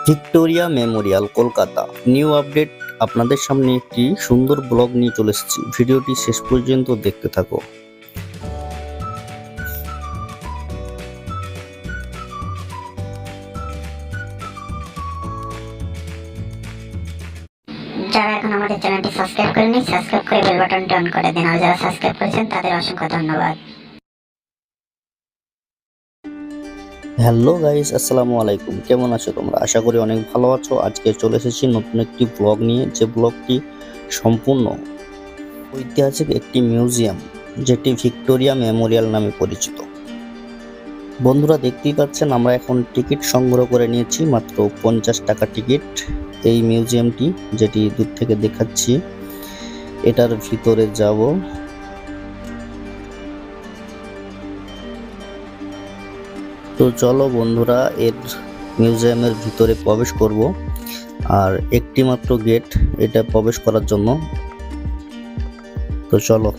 Victoria Memorial Kolkata new update. আপনাদের সামনে একটি সুন্দর ব্লগ নিয়ে চলে এসেছি, ভিডিওটি শেষ পর্যন্ত দেখতে থাকো। যারা এখন আমাদের চ্যানেলটি সাবস্ক্রাইব করেনি, সাবস্ক্রাইব করে বেল বাটনটি অন করে দিন। আর যারা সাবস্ক্রাইব করেছেন তাদের অসংখ্য ধন্যবাদ। হ্যালো গাইস, আসসালামু আলাইকুম। কেমন আছো তোমরা? আশা করি অনেক ভালো আছো। আজকে চলে এসেছি নতুন একটি ব্লগ নিয়ে, যে ব্লগটি সম্পূর্ণ ঐতিহাসিক একটি মিউজিয়াম, যেটি ভিক্টোরিয়া মেমোরিয়াল নামে পরিচিত। বন্ধুরা দেখতেই পাচ্ছেন, আমরা এখন টিকিট সংগ্রহ করে নিয়েছি, মাত্র 50 টাকা টিকিট। এই মিউজিয়ামটি, যেটি দূর থেকে দেখাচ্ছি, এটার ভিতরে যাব। তো চলো বন্ধুরা, এর মিউজিয়ামের ভিতরে প্রবেশ করব। আর একটি মাত্র গেট এটা প্রবেশ করার জন্য। তো চলো।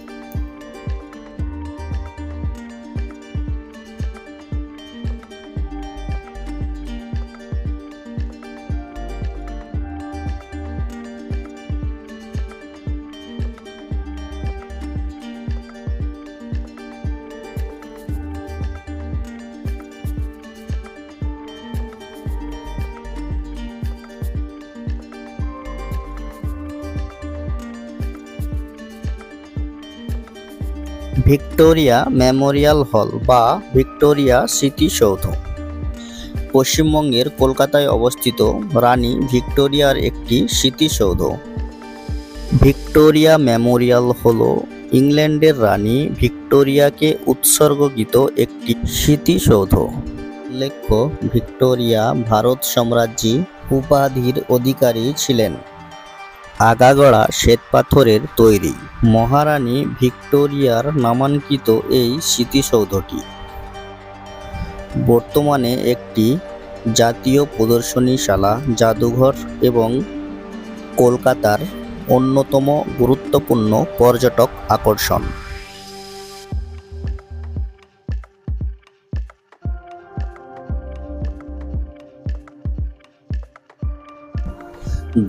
ভিক্টোরিয়া মেমোরিয়াল হল বা ভিক্টোরিয়া স্মৃতিসৌধ পশ্চিমবঙ্গের কলকাতায় অবস্থিত রানী ভিক্টোরিয়ার একটি স্মৃতিসৌধ। ভিক্টোরিয়া মেমোরিয়াল হল ইংল্যান্ডের রানী ভিক্টোরিয়াকে উৎসর্গকৃত একটি স্মৃতিসৌধ। উল্লেখ্য, ভিক্টোরিয়া ভারত সাম্রাজ্যী উপাধির অধিকারী ছিলেন। আগাগোড়া শ্বেতপাথরের তৈরি মহারানী ভিক্টোরিয়ার নামাঙ্কিত এই স্মৃতিসৌধটি বর্তমানে একটি জাতীয় প্রদর্শনীশালা, জাদুঘর এবং কলকাতার অন্যতম গুরুত্বপূর্ণ পর্যটক আকর্ষণ।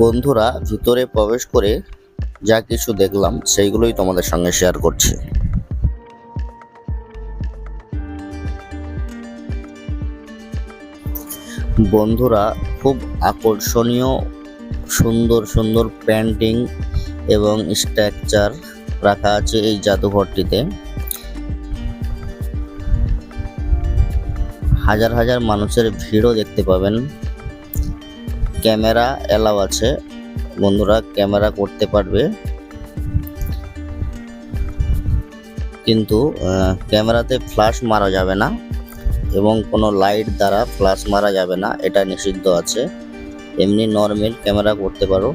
বন্ধুরা, ভিতরে প্রবেশ করে যা কিছু দেখলাম সেইগুলোই তোমাদের সঙ্গে শেয়ার করছি। বন্ধুরা, খুব আকর্ষণীয়, সুন্দর সুন্দর পেন্টিং এবং স্ট্রাকচার রাখা আছে এই জাদুঘরটিতে। হাজার হাজার মানুষের ভিড়ও দেখতে পাবেন। ক্যামেরা এলাও আছে, বন্ধুরা ক্যামেরা করতে পারবে, কিন্তু ক্যামেরাতে ফ্ল্যাশ মারা যাবে না এবং কোনো লাইট দ্বারা ফ্ল্যাশ মারা যাবে না, এটা নিষিদ্ধ আছে। এমনি নর্মাল ক্যামেরা করতে পারো।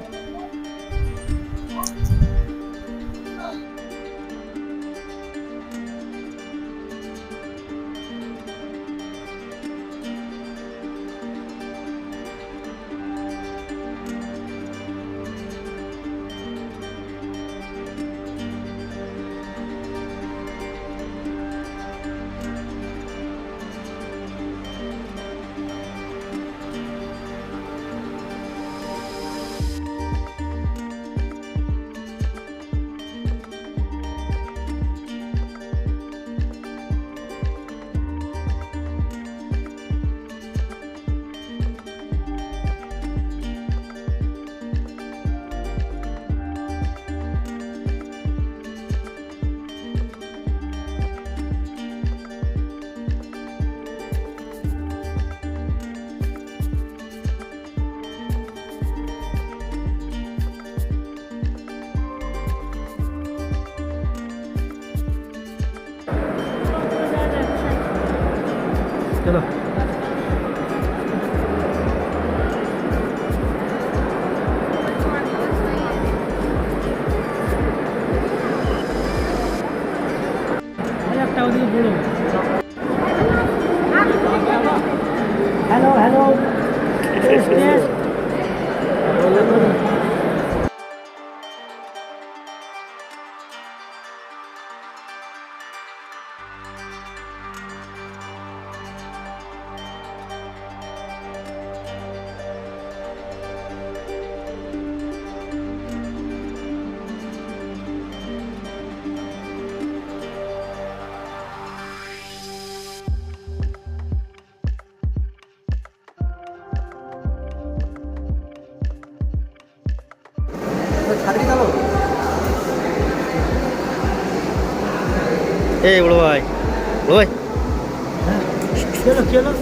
चलो हेलो हेलो এই বড় ভাই, বড় ভাই, চলো চলো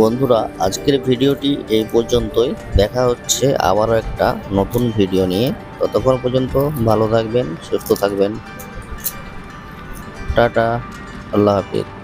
বন্ধুরা, আজকের ভিডিওটি এই পর্যন্তই। দেখা হচ্ছে আবারও একটা নতুন ভিডিও নিয়ে। ততক্ষণ পর্যন্ত ভালো থাকবেন, সুস্থ থাকবেন। টাটা, আল্লাহ হাফিজ।